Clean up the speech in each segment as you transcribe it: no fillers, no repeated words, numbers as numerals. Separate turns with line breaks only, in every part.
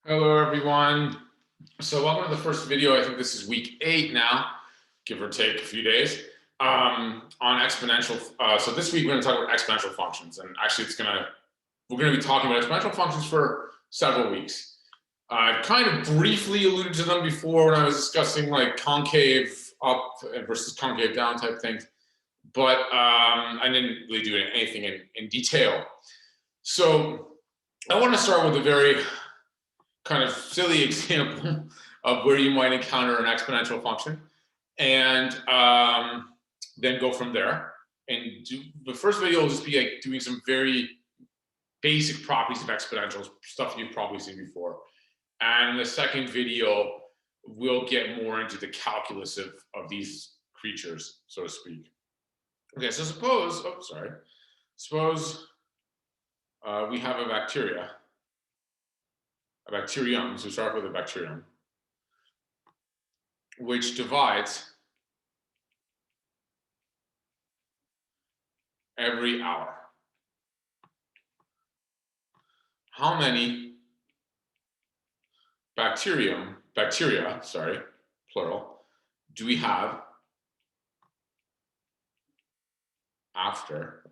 Hello, everyone. So welcome to the first video. I think this is week 8 now, give or take a few days, on exponential. So this week we're going to talk about exponential functions, and actually we're going to be talking about exponential functions for several weeks. I've kind of briefly alluded to them before when I was discussing like concave up versus concave down type things, but I didn't really do anything in detail. So I want to start with a very kind of silly example of where you might encounter an exponential function, and then go from there. And the first video will just be like doing some very basic properties of exponentials, stuff you've probably seen before. And the second video will get more into the calculus of these creatures, so to speak. Okay, so suppose we have a bacterium. So start with a bacterium, which divides every hour. How many bacteria, plural, do we have after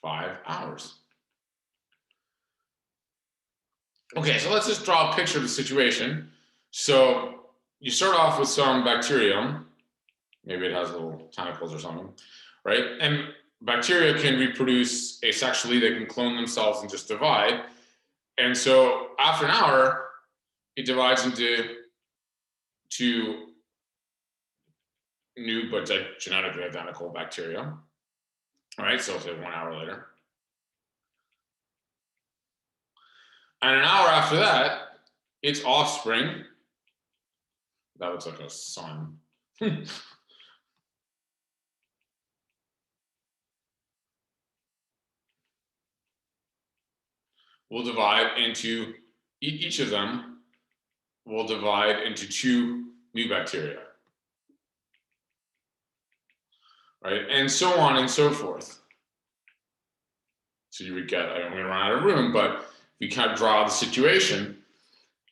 5 hours? Okay, so let's just draw a picture of the situation. So you start off with some bacterium, maybe it has little tentacles or something, right? And bacteria can reproduce asexually, they can clone themselves and just divide. And so after an hour, it divides into 2 new but genetically identical bacteria. All right, so say 1 hour later. And an hour after that, its offspring, that looks like a sun, will divide into, each of them will divide into 2 new bacteria, right? And so on and so forth. So you would get, I'm going to run out of room, but we kind of draw the situation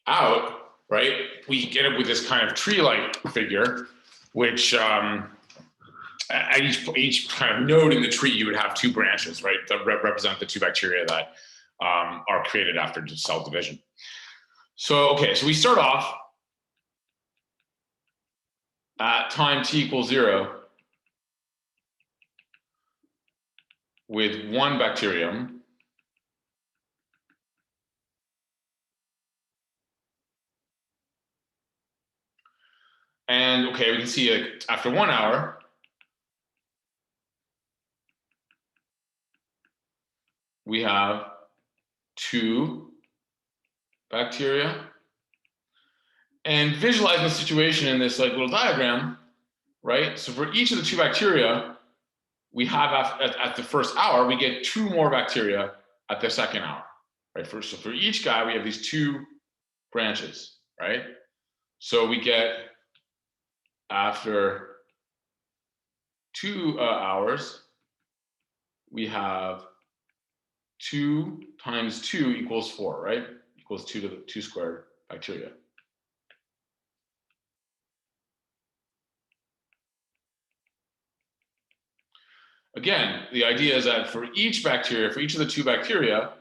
out, right? We get it with this kind of tree-like figure, which at each kind of node in the tree, you would have 2 branches, right? That represent the 2 bacteria that are created after cell division. So, okay, so we start off at time t equals 0 with 1 bacterium. And okay, we can see like after 1 hour, we have 2 bacteria. And visualize the situation in this like little diagram, right? So for each of the 2 bacteria, we have at the first hour, we get 2 more bacteria at the second hour, right? So for each guy, we have these 2 branches, right? So we get, after 2 hours, we have 2 times 2 equals 4, right? Equals 2 to the 2 squared bacteria. Again, the idea is that for each bacteria, for each of the 2 bacteria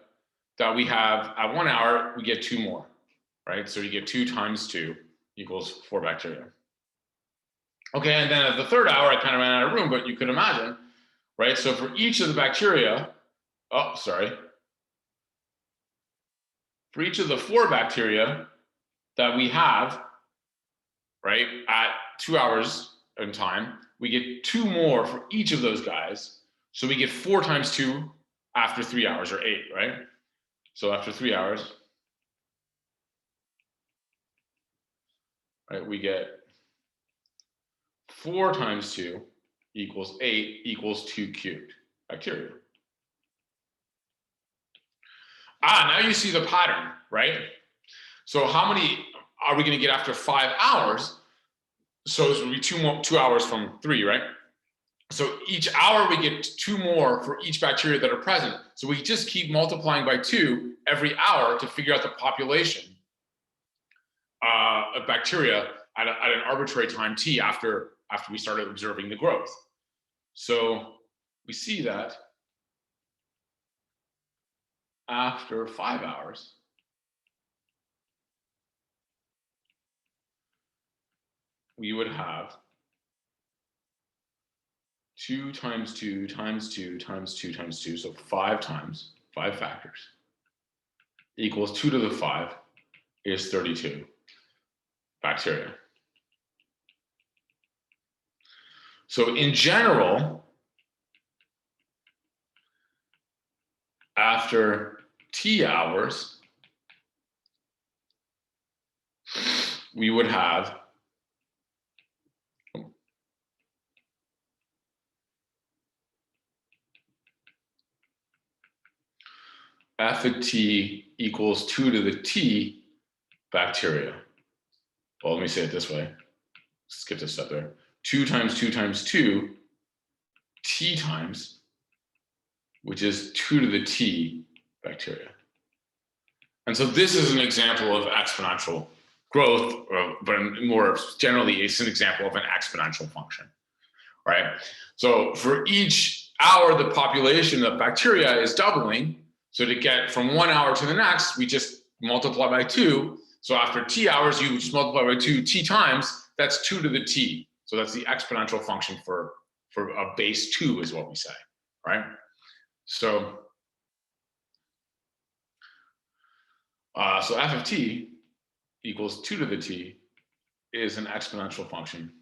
that we have at 1 hour, we get 2 more, right? So you get 2 times 2 equals 4 bacteria. Okay, and then at the third hour, I kind of ran out of room, but you could imagine, right? So for each of the bacteria, for each of the 4 bacteria that we have, right, at 2 hours in time, we get 2 more for each of those guys. So we get 4 times 2 after 3 hours, or 8, right? So after 3 hours, right, we get 4 times 2 equals 8 equals 2 cubed bacteria. Now you see the pattern, right? So how many are we going to get after 5 hours? So this will be 2 hours from 3, right? So each hour we get 2 more for each bacteria that are present. So we just keep multiplying by 2 every hour to figure out the population of bacteria at an arbitrary time t after we started observing the growth. So we see that after 5 hours, we would have 2 times 2 times 2 times 2 times 2, so 5 times, 5 factors, equals 2 to the 5 is 32 bacteria. So in general, after t hours, we would have f of t equals 2 to the t bacteria. Well, let me say it this way. Skip this step there. 2 times 2 times 2 t times, which is 2 to the t bacteria. And so this is an example of exponential growth, but more generally, it's an example of an exponential function, right? So for each hour, the population of bacteria is doubling. So to get from 1 hour to the next, we just multiply by 2. So after t hours, you just multiply by 2 t times, that's 2 to the t. So that's the exponential function for a base 2 is what we say, right? So, so f of t equals 2 to the t is an exponential function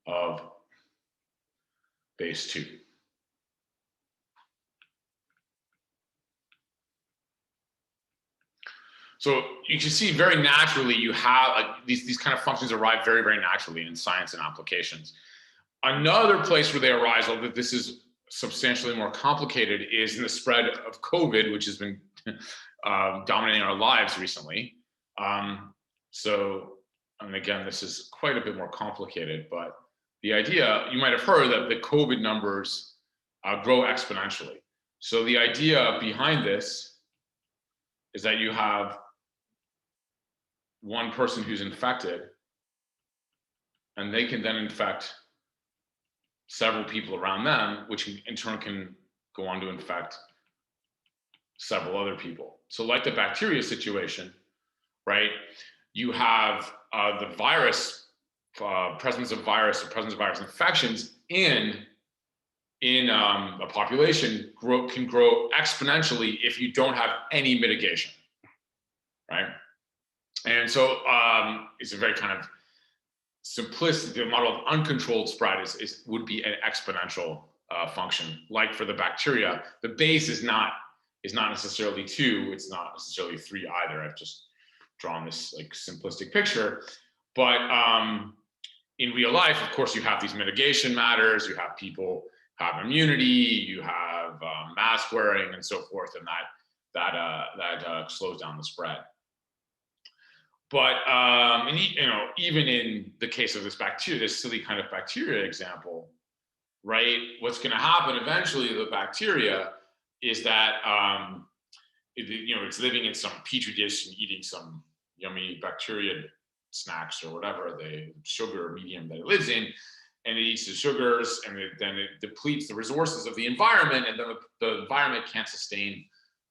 of base 2. So you can see very naturally you have like these kind of functions arrive very, very naturally in science and applications. Another place where they arise, although this is substantially more complicated, is in the spread of COVID, which has been dominating our lives recently. And again, this is quite a bit more complicated, but the idea, you might have heard that the COVID numbers grow exponentially. So the idea behind this is that you have one person who's infected, and they can then infect several people around them, which in turn can go on to infect several other people. So like the bacteria situation, right? You have the virus, presence of virus infections in a population can grow exponentially if you don't have any mitigation, right? And so it's a very kind of simplistic, the model of uncontrolled spread would be an exponential function. Like for the bacteria, the base is not necessarily 2, it's not necessarily 3 either. I've just drawn this like simplistic picture, but in real life, of course, you have these mitigation matters, you have people have immunity, you have mask wearing and so forth, and that slows down the spread. But even in the case of this bacteria, this silly kind of bacteria example, right? What's going to happen eventually to the bacteria is that it's living in some petri dish and eating some yummy bacteria snacks or whatever, the sugar medium that it lives in, and it eats the sugars, and then it depletes the resources of the environment, and then the environment can't sustain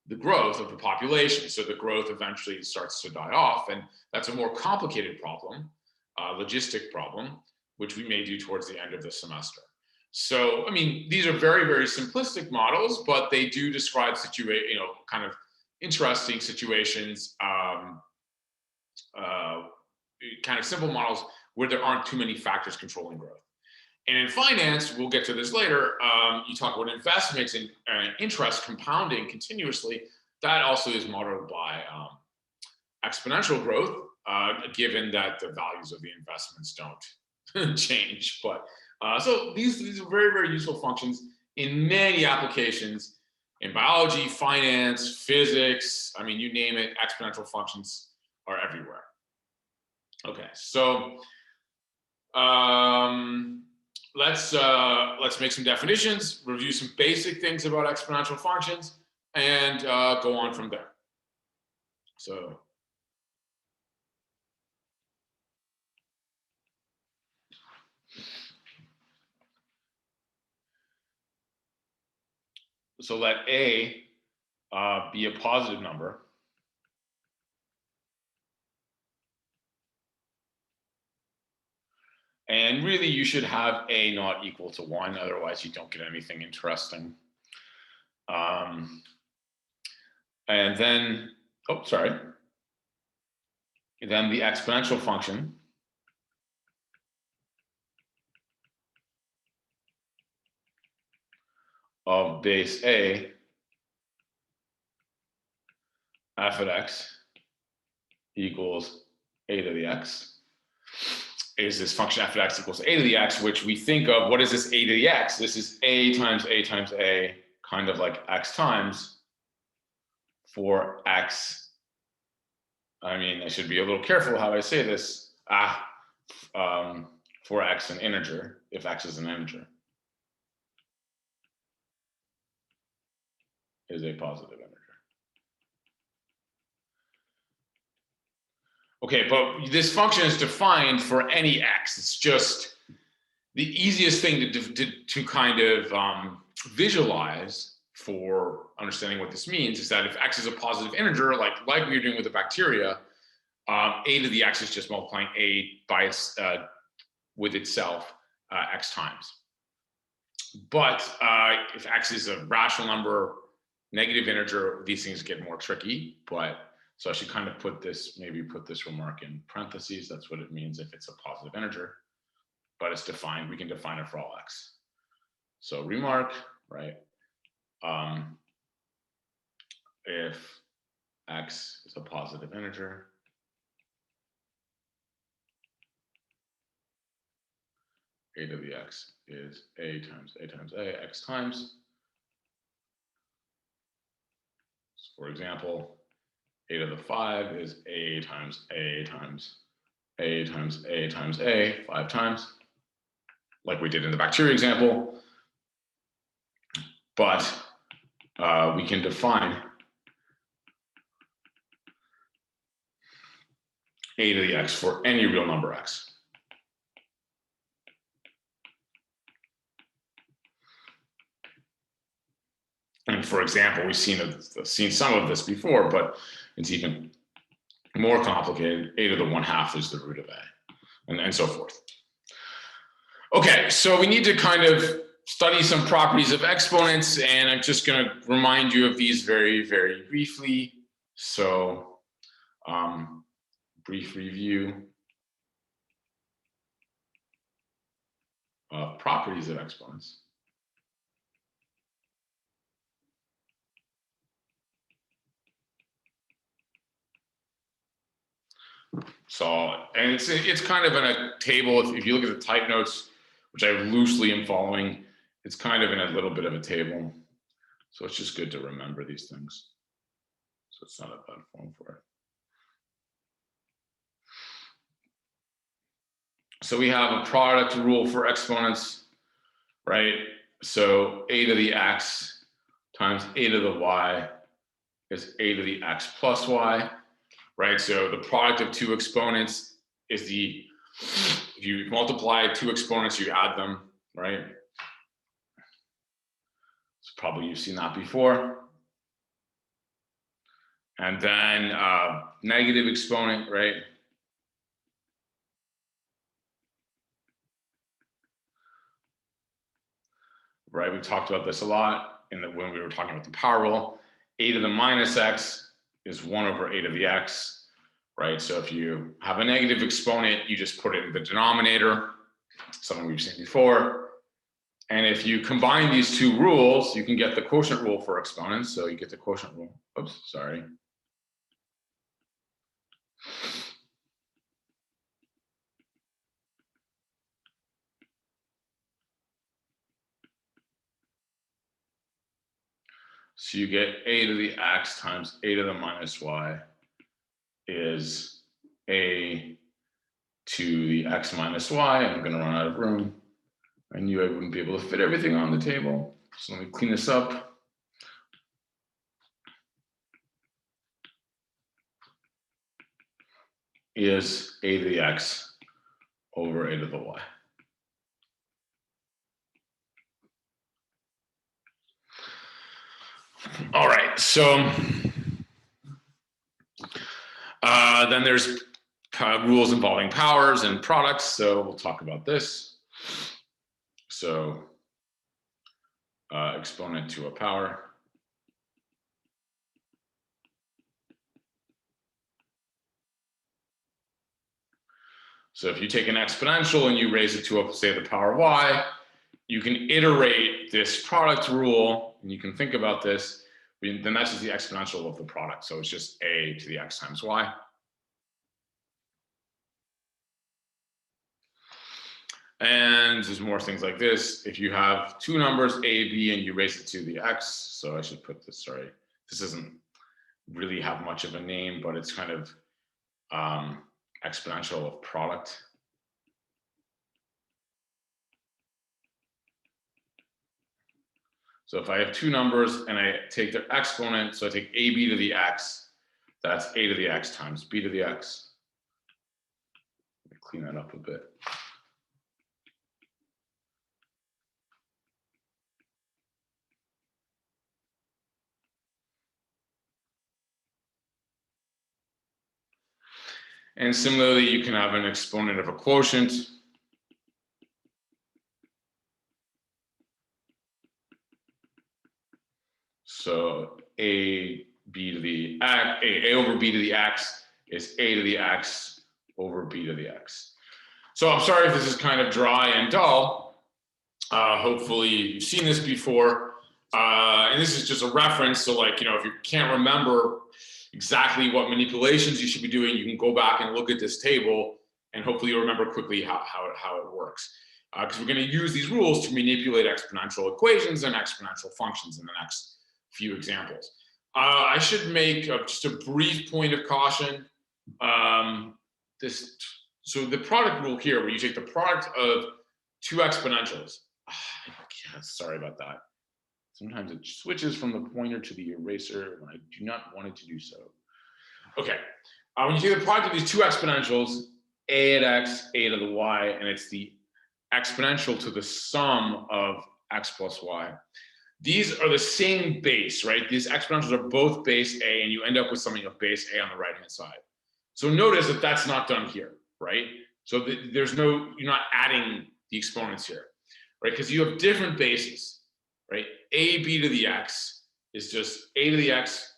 the growth of the population. So the growth eventually starts to die off, and that's a more complicated problem, logistic problem, which we may do towards the end of the semester. So, I mean, these are very, very simplistic models, but they do describe kind of interesting situations, kind of simple models where there aren't too many factors controlling growth. And in finance, we'll get to this later, you talk about investments and interest compounding continuously. That also is modeled by exponential growth, given that the values of the investments don't change. But so these are very, very useful functions in many applications in biology, finance, physics. I mean, you name it, exponential functions are everywhere. Okay, so let's make some definitions, review some basic things about exponential functions, and go on from there. So let a be a positive number. And really, you should have a not equal to 1, otherwise you don't get anything interesting. And then, then the exponential function of base a f of x equals a to the x is this function f of x equals a to the x, which we think of, what is this a to the x? This is a times a, kind of like x times for x. I mean, I should be a little careful how I say this. For x an integer, if x is an integer, is a positive integer. Okay, but this function is defined for any x. It's just the easiest thing to kind of visualize for understanding what this means is that if x is a positive integer, like we were doing with the bacteria, a to the x is just multiplying a by with itself x times. But if x is a rational number, negative integer, these things get more tricky. But so I should kind of maybe put this remark in parentheses. That's what it means if it's a positive integer. But it's defined, we can define it for all x. So remark, right? If x is a positive integer, a to the x is a times a, x times. So for example, a to the 5 is a times a times a times a times a 5 times, like we did in the bacteria example. But we can define a to the x for any real number x. And for example, we've seen some of this before, but it's even more complicated. A to the 1/2 is the root of a, and so forth. Okay, so we need to kind of study some properties of exponents, and I'm just going to remind you of these very, very briefly. So, brief review of properties of exponents. So, and it's kind of in a table. If you look at the type notes, which I loosely am following, it's kind of in a little bit of a table. So it's just good to remember these things. So it's not a bad form for it. So we have a product rule for exponents, right? So a to the x times a to the y is a to the x plus y, right? So the product of two exponents is if you multiply two exponents, you add them, right? So probably you've seen that before. And then negative exponent, right? Right, we talked about this a lot when we were talking about the power rule. A to the minus x is 1 over a to the x, right? So if you have a negative exponent, you just put it in the denominator, something we've seen before. And if you combine these two rules, you can get the quotient rule for exponents. So you get the quotient rule. Oops, sorry. So you get a to the x times a to the minus y is a to the x minus y. I'm going to run out of room. I knew I wouldn't be able to fit everything on the table. So let me clean this up. Is a to the x over a to the y. All right, so then there's rules involving powers and products, so we'll talk about this. So exponent to a power. So if you take an exponential and you raise it to, say, the power y, you can iterate this product rule, and you can think about this, then that's just the exponential of the product. So it's just a to the x times y. And there's more things like this. If you have two numbers, a, b, and you raise it to the x, so I should put this, sorry, this doesn't really have much of a name, but it's kind of exponential of product. So if I have two numbers and I take their exponent, so I take ab to the x, that's a to the x times b to the x. Let me clean that up a bit. And similarly, you can have an exponent of a quotient. So a over b to the x is a to the x over b to the x. So I'm sorry if this is kind of dry and dull. Hopefully you've seen this before. And this is just a reference. So like, if you can't remember exactly what manipulations you should be doing, you can go back and look at this table and hopefully you'll remember quickly how it works. Because we're going to use these rules to manipulate exponential equations and exponential functions in the next few examples. I should make just a brief point of caution. So the product rule here, where you take the product of two exponentials. Sorry about that. Sometimes it switches from the pointer to the eraser when I do not want it to do so. Okay, when you take the product of these two exponentials, a at x, a to the y, and it's the exponential to the sum of x plus y. These are the same base, right? These exponentials are both base a, and you end up with something of base a on the right-hand side. So notice that that's not done here, right? So you're not adding the exponents here, right? Because you have different bases, right? A b to the x is just a to the x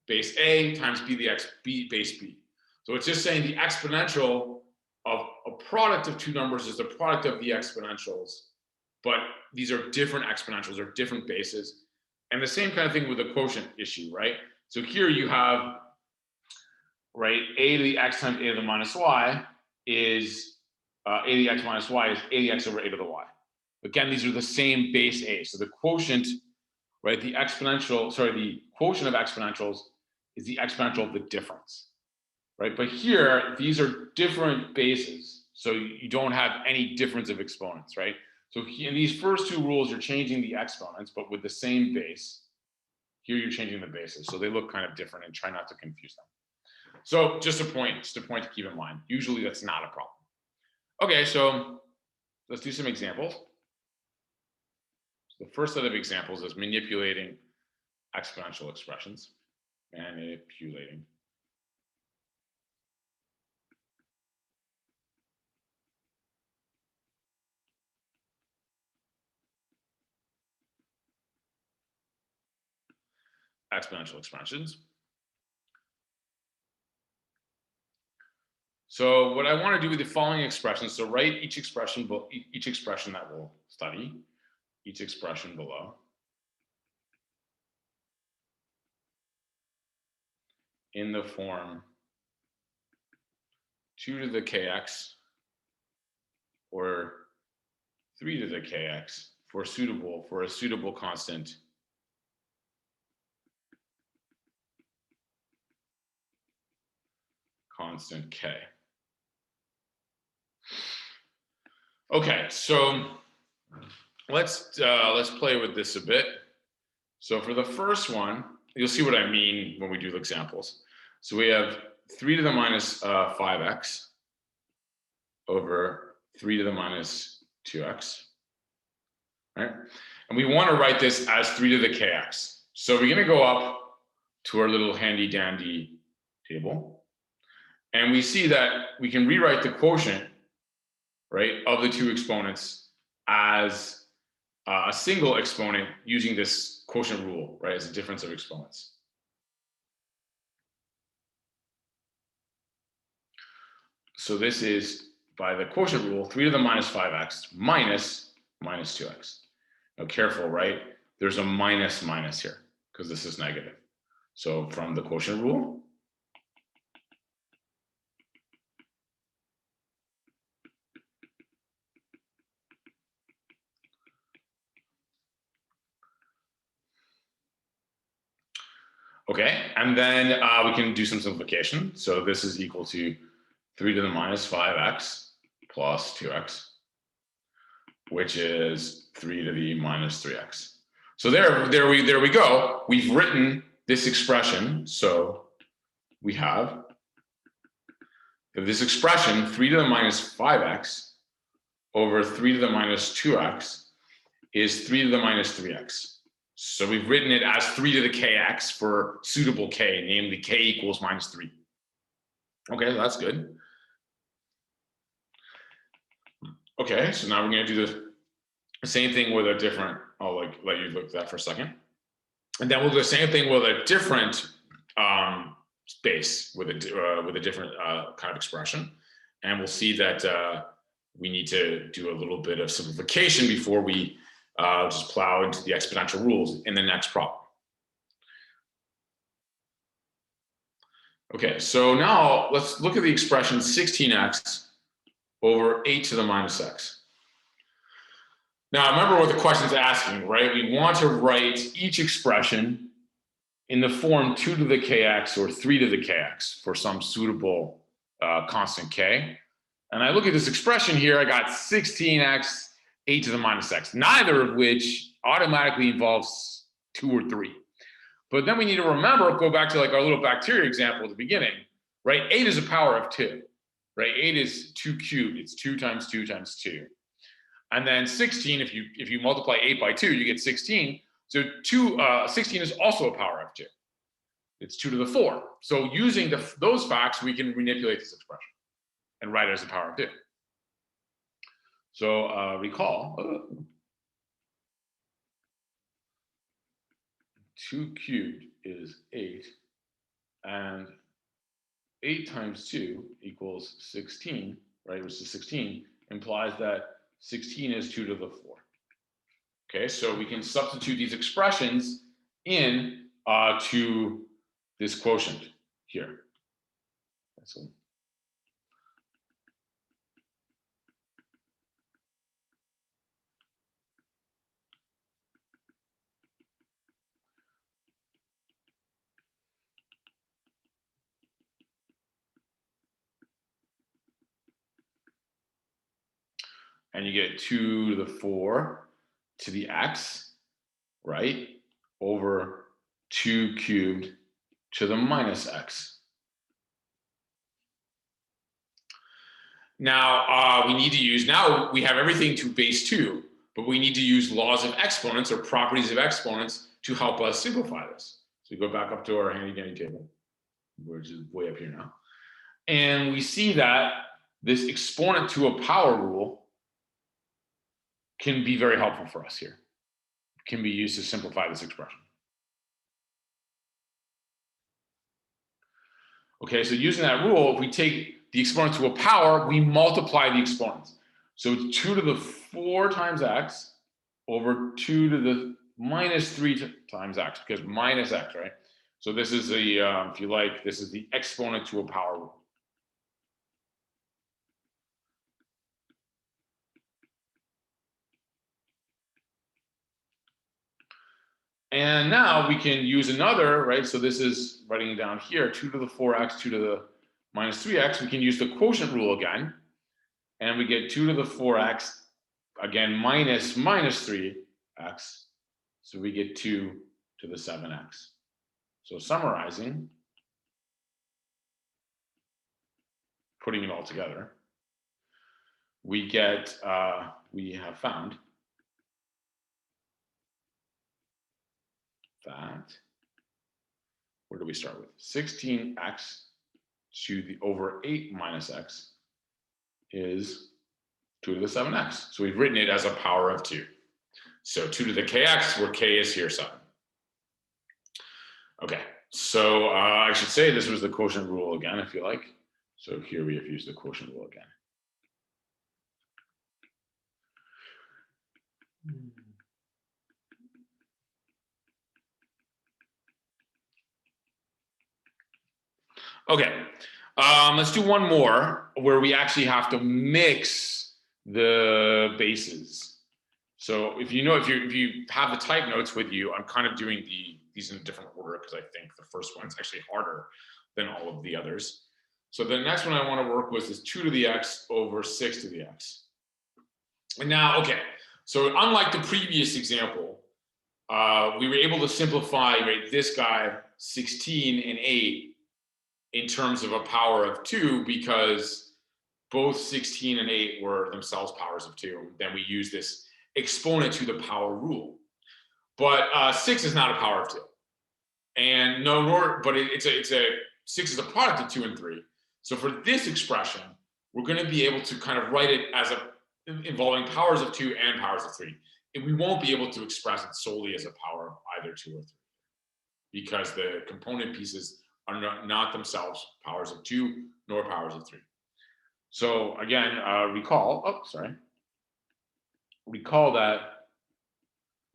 base a times b to the x base b. So it's just saying the exponential of a product of two numbers is the product of the exponentials, but these are different exponentials, or different bases. And the same kind of thing with the quotient issue, right? So here you have, right, a to the x times a to the minus y is a to the x minus y is a to the x over a to the y. Again, these are the same base a. So the quotient, right, the quotient of exponentials is the exponential of the difference, right? But here, these are different bases. So you don't have any difference of exponents, right? So in these first two rules, you're changing the exponents, but with the same base. Here you're changing the bases. So they look kind of different, and try not to confuse them. So just a point to keep in mind. Usually that's not a problem. Okay, so let's do some examples. So the first set of examples is manipulating exponential expressions. Manipulating. Exponential expressions. So what I want to do with the following expressions, so write each expression that we'll study, each expression below. In the form 2 to the kx or 3 to the kx for a suitable constant k. Okay, so let's play with this a bit. So for the first one, you'll see what I mean when we do the examples. So we have 3 to the minus 5x over 3 to the minus 2x, right? And we want to write this as 3 to the kx. So we're going to go up to our little handy dandy table, and we see that we can rewrite the quotient, right, of the two exponents as a single exponent using this quotient rule, right, as a difference of exponents. So this is, by the quotient rule, 3 to the minus 5x minus 2x. Now careful, right? There's a minus here because this is negative. So from the quotient rule, okay, and then we can do some simplification. So this is equal to 3 to the minus 5x plus 2x, which is 3 to the minus 3x. So there we go. We've written this expression. So we have this expression, 3 to the minus 5x over 3 to the minus 2x is 3 to the minus 3x. So we've written it as 3 to the kx for suitable k, namely k equals minus 3. Okay, that's good. Okay, so now we're going to do the same thing with a different, I'll let you look at that for a second. And then we'll do the same thing with a different space, with a different kind of expression. And we'll see that we need to do a little bit of simplification before we just plow into the exponential rules in the next problem. Okay, so now let's look at the expression 16x over 8 to the minus x. Now remember what the question's asking, right? We want to write each expression in the form 2 to the kx or 3 to the kx for some suitable constant k. And I look at this expression here, I got 16x, 8 to the minus x, neither of which automatically involves 2 or 3. But then we need to remember, go back to like our little bacteria example at the beginning, right? 8 is a power of 2, right? 8 is 2 cubed, it's 2 times 2 times 2. And then 16, if you multiply 8 by 2, you get 16. So 16 is also a power of 2. It's 2 to the 4. So using those facts, we can manipulate this expression and write it as a power of 2. So recall, 2 cubed is 8, and 8 times 2 equals 16, right, which is 16, implies that 16 is 2 to the 4. Okay, so we can substitute these expressions in to this quotient here. So, and you get 2 to the 4 to the x, right, over 2 cubed to the minus x. Now we need to use, now we have everything to base 2, but we need to use laws of exponents or properties of exponents to help us simplify this. So we go back up to our handy dandy table, which is way up here now. And we see that this exponent to a power rule can be very helpful for us here. It can be used to simplify this expression. Okay, so using that rule, if we take the exponent to a power, we multiply the exponents. So it's 2 to the 4 times x over 2 to the minus 3 times x, because minus x, right? So this is the, if you like, this is the exponent to a power rule. And now we can use another, right? So this is writing down here, 2 to the 4x, 2 to the minus 3x. We can use the quotient rule again. And we get 2 to the 4x again, minus 3x. So we get 2 to the 7x. So summarizing, putting it all together, we get, we have found that, where do we start with? 16x to the over 8 minus x is 2 to the 7x. So we've written it as a power of 2. So 2 to the kx, where k is here 7. Okay, so I should say this was the quotient rule again, if you like. So here we have used the quotient rule again. Okay, let's do one more where we actually have to mix the bases. So if you know, if you have the type notes with you, I'm kind of doing these in a different order because I think the first one's actually harder than all of the others. So the next one I want to work with is 2 to the x over 6 to the x. And now, okay, so unlike the previous example, we were able to simplify, right, this guy 16 and 8 in terms of a power of 2 because both 16 and 8 were themselves powers of 2. Then we use this exponent to the power rule. But 6 is not a power of 2. And but it's a 6 is a product of 2 and 3. So for this expression, we're going to be able to kind of write it as involving powers of 2 and powers of 3. And we won't be able to express it solely as a power of either 2 or 3 because the component pieces are not themselves powers of 2 nor powers of 3. So again, recall that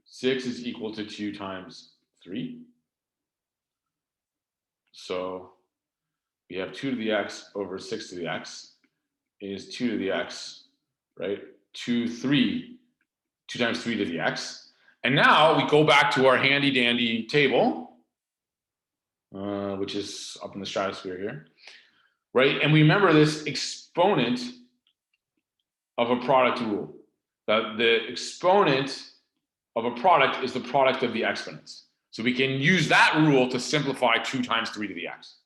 6 is equal to 2 times 3. So we have 2 to the x over 6 to the x is 2 to the x, right? 2 times 3 to the x. And now we go back to our handy dandy table, which is up in the stratosphere here, right? And we remember this exponent of a product rule. That the exponent of a product is the product of the exponents. So we can use that rule to simplify 2 times 3 to the x.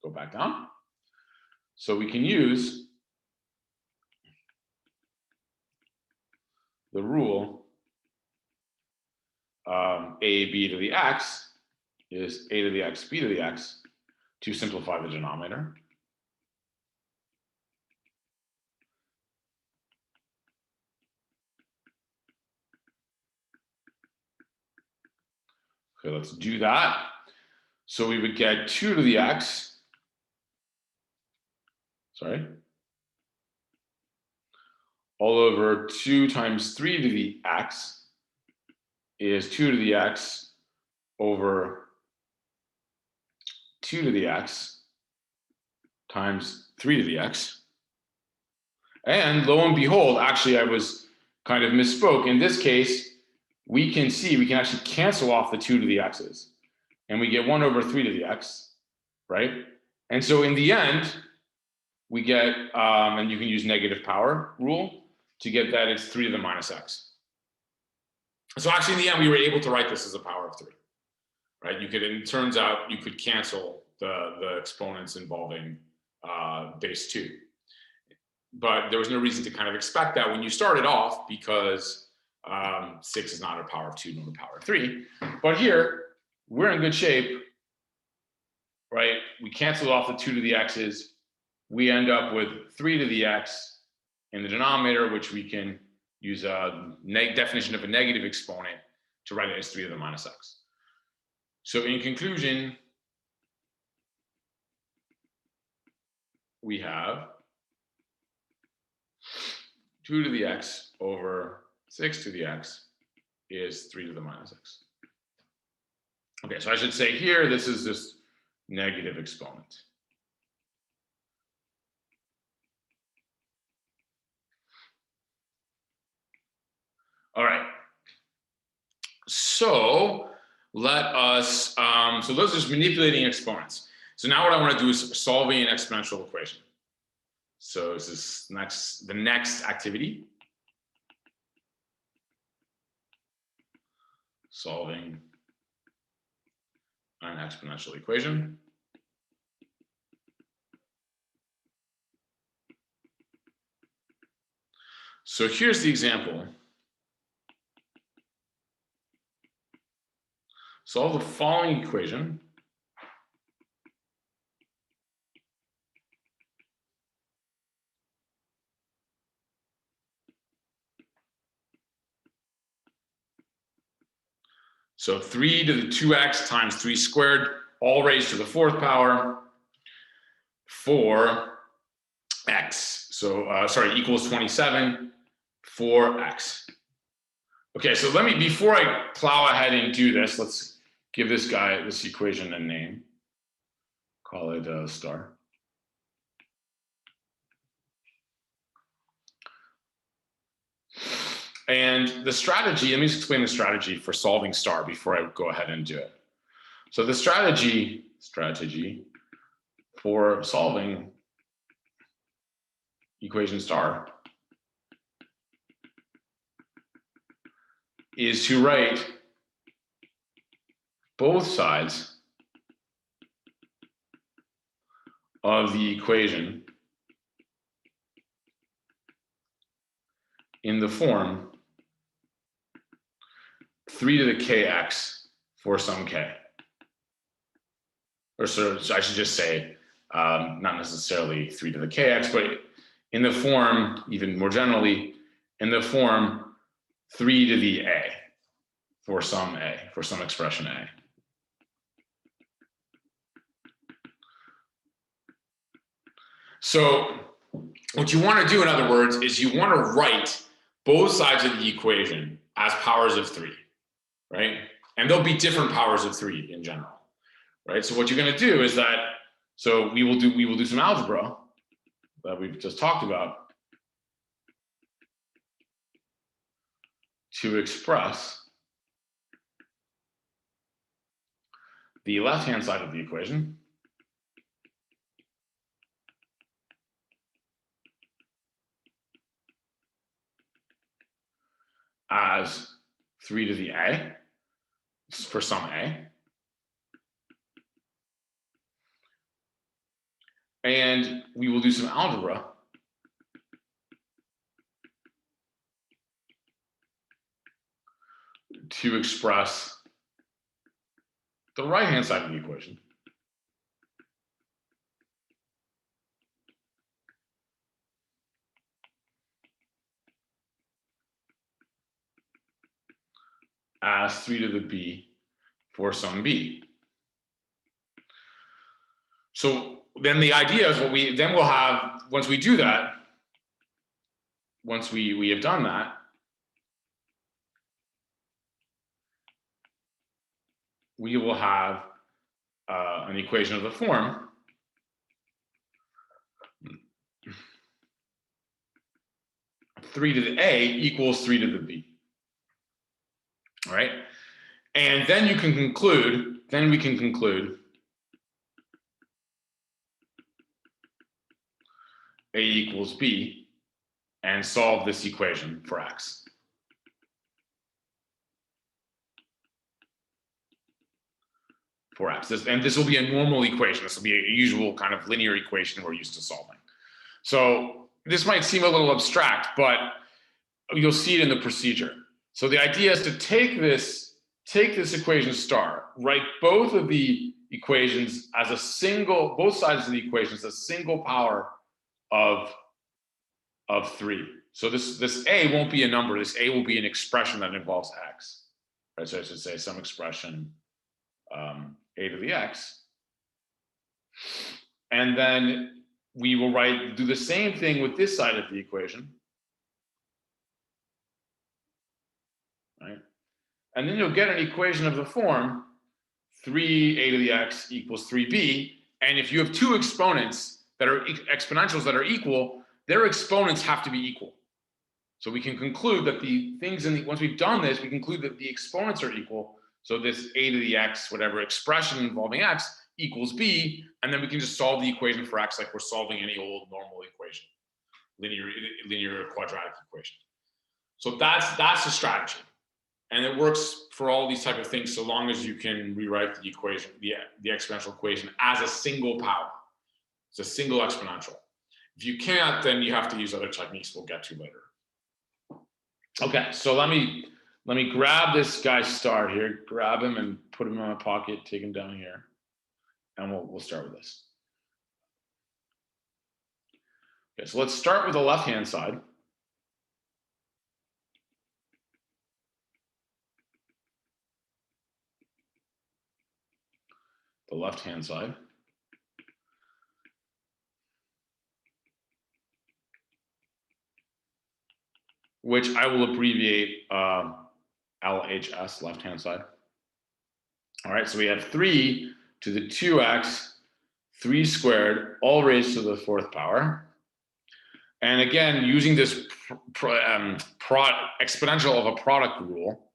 Go back down. So we can use the rule ab to the x is a to the x, b to the x to simplify the denominator. Okay, let's do that. So we would get 2 to the x, all over 2 times 3 to the x is 2 to the x over 2 to the x times 3 to the x. And lo and behold, actually I was kind of misspoke. In this case, we can actually cancel off the 2 to the x's. And we get 1 over 3 to the x, right? And so in the end, we get, and you can use negative power rule to get that it's 3 to the minus x. So actually in the end, we were able to write this as a power of 3, right? You could, and it turns out you could cancel the exponents involving base 2. But there was no reason to kind of expect that when you started off because 6 is not a power of 2 nor a power of 3. But here, we're in good shape, right? We cancel off the 2 to the x's. We end up with 3 to the x in the denominator, which we can use a definition of a negative exponent to write it as 3 to the minus x. So in conclusion, we have 2 to the x over 6 to the x is 3 to the minus x. Okay, so I should say here, this is this negative exponent. All right. So let us, so those are just manipulating exponents. So now what I want to do is solving an exponential equation. So this is the next activity. solving an exponential equation. So here's the example. Solve the following equation. So 3 to the 2x times 3 squared, all raised to the 4th power, for x. So, equals 27 for x. Okay, so let me, before I plow ahead and do this, let's give this equation a name. Call it star. And the strategy, let me just explain the strategy for solving star before I go ahead and do it. So the strategy for solving equation star is to write both sides of the equation in the form 3 to the kx for some k. Or so I should just say, not necessarily 3 to the kx, but in the form, even more generally, in the form 3 to the a for some expression a. So what you want to do, in other words, is you want to write both sides of the equation as powers of 3, right? And there'll be different powers of 3 in general, right? So what you're going to do is that, so we will do some algebra that we've just talked about to express the left-hand side of the equation as 3 to the a for some a. And we will do some algebra to express the right-hand side of the equation as 3 to the b for some b. So then the idea is we'll have, once we do that, once we have done that, we will have an equation of the form 3 to the a equals 3 to the b. All right, and then we can conclude a equals b and solve this equation for x. For x, and this will be a normal equation. This will be a usual kind of linear equation we're used to solving. So this might seem a little abstract, but you'll see it in the procedure. So the idea is to take this equation star, write both of the equations as a single, both sides of the equations as a single power of 3. So this a won't be a number. This a will be an expression that involves x. Right? So I should say some expression a to the x. And then we will do the same thing with this side of the equation. Right? And then you'll get an equation of the form 3a to the x equals 3b. And if you have two exponents that are exponentials that are equal, their exponents have to be equal. So we can conclude that the things once we've done this, we conclude that the exponents are equal. So this a to the x, whatever expression involving x equals b, and then we can just solve the equation for x like we're solving any old normal equation, linear quadratic equation. So that's the strategy. And it works for all these type of things so long as you can rewrite the equation, the exponential equation as a single power. It's a single exponential. If you can't, then you have to use other techniques we'll get to later. Okay, so let me grab this guy star here, grab him and put him in my pocket, take him down here, and we'll start with this. Okay, so let's start with the left-hand side. The left-hand side. Which I will abbreviate LHS, left-hand side. All right, so we have 3 to the 2x, 3 squared, all raised to the 4th power. And again, using this exponential of a product rule,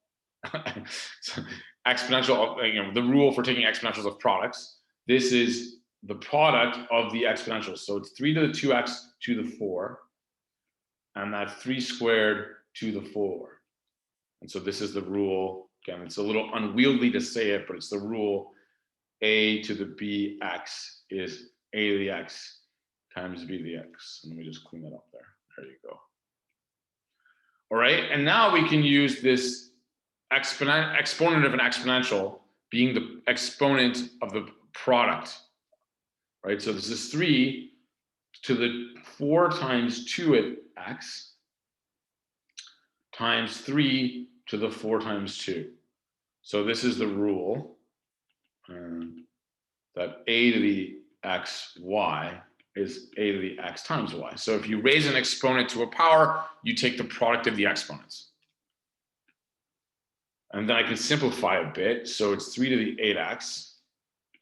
exponential, the rule for taking exponentials of products, this is the product of the exponentials. So it's 3 to the 2x to the 4, and that's 3 squared to the 4. And so this is the rule. Again, it's a little unwieldy to say it, but it's the rule a to the bx is a to the x times b to the x. And let me just clean that up there. There you go. All right, and now we can use this exponent of an exponential being the exponent of the product, right? So this is 3 to the 4 times 2 at x times 3 to the 4 times 2. So this is the rule that a to the x y is a to the x times y. So if you raise an exponent to a power, you take the product of the exponents. And then I can simplify a bit. So it's 3 to the 8x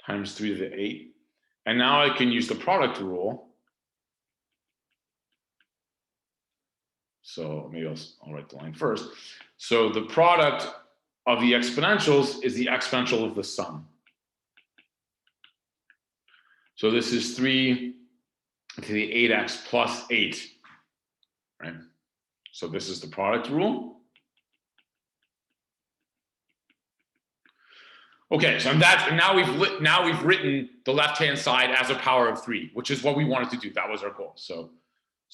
times 3 to the 8. And now I can use the product rule. So maybe I'll write the line first. So the product of the exponentials is the exponential of the sum. So this is 3 to the 8x plus 8, right? So this is the product rule. Okay, so now we've written the left-hand side as a power of 3, which is what we wanted to do. That was our goal. So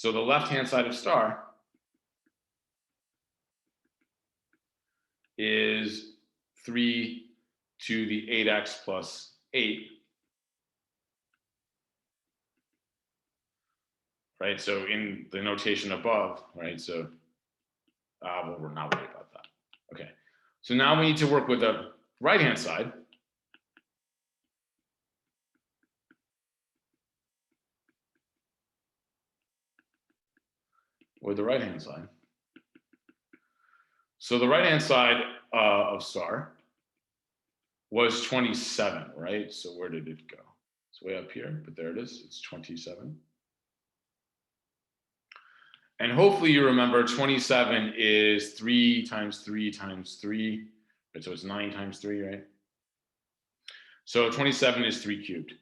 the left-hand side of star is 3 to the 8x plus 8. Right, so in the notation above, right, so well, we're not worried about that. Okay, so now we need to work with the right-hand side. With the right-hand side. So the right-hand side of star was 27, right? So where did it go? It's way up here, but there it is. It's 27. And hopefully you remember 27 is 3 times 3 times 3. Right? So it's 9 times 3, right? So 27 is 3 cubed.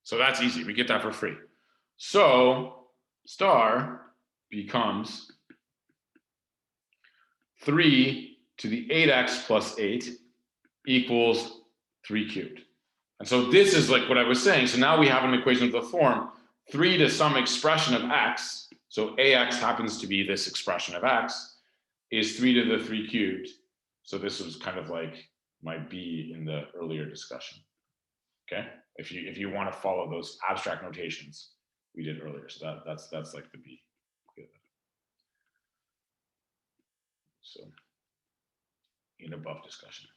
So that's easy. We get that for free. So star becomes 3 to the 8x plus 8 equals 3 cubed. And so this is like what I was saying. So now we have an equation of the form 3 to some expression of x. So ax happens to be this expression of x is 3 to the 3 cubed. So this was kind of like my b in the earlier discussion. Okay, if you want to follow those abstract notations we did earlier. So that's like the b. So in above discussion.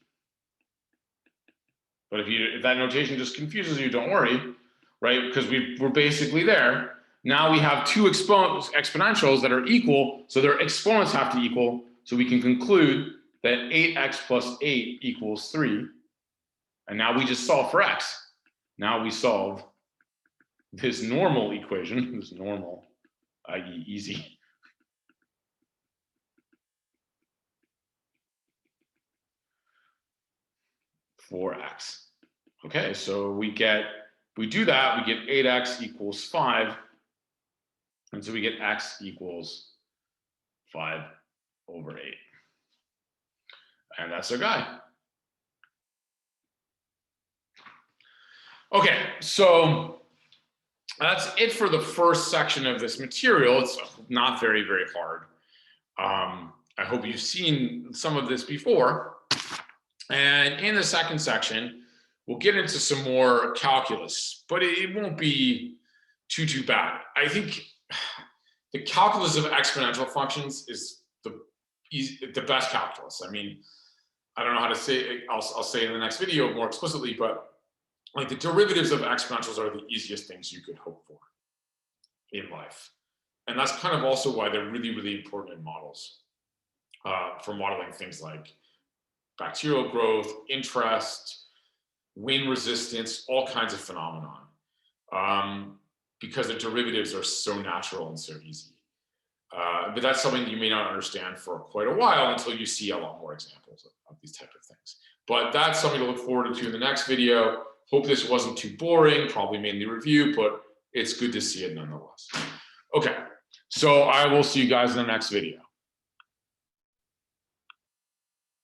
But if that notation just confuses you, don't worry, right? Because we're basically there. Now we have 2 exponentials that are equal, so their exponents have to equal. So we can conclude that 8x plus 8 equals 3. And now we just solve for x. Now we solve this normal equation, this normal, i.e. easy. For x. Okay, so we do that, we get 8x equals 5. And so we get x equals 5 over 8. And that's our guy. Okay, so that's it for the first section of this material. It's not very, very hard. I hope you've seen some of this before. And in the second section, we'll get into some more calculus, but it won't be too bad. I think the calculus of exponential functions is the best calculus. I mean, I don't know how to say it. I'll say it in the next video more explicitly, but like the derivatives of exponentials are the easiest things you could hope for in life. And that's kind of also why they're really, really important in models for modeling things like bacterial growth, interest, wind resistance, all kinds of phenomenon, because the derivatives are so natural and so easy. But that's something you may not understand for quite a while until you see a lot more examples of these type of things. But that's something to look forward to in the next video. Hope this wasn't too boring, probably mainly review, but it's good to see it nonetheless. Okay, so I will see you guys in the next video.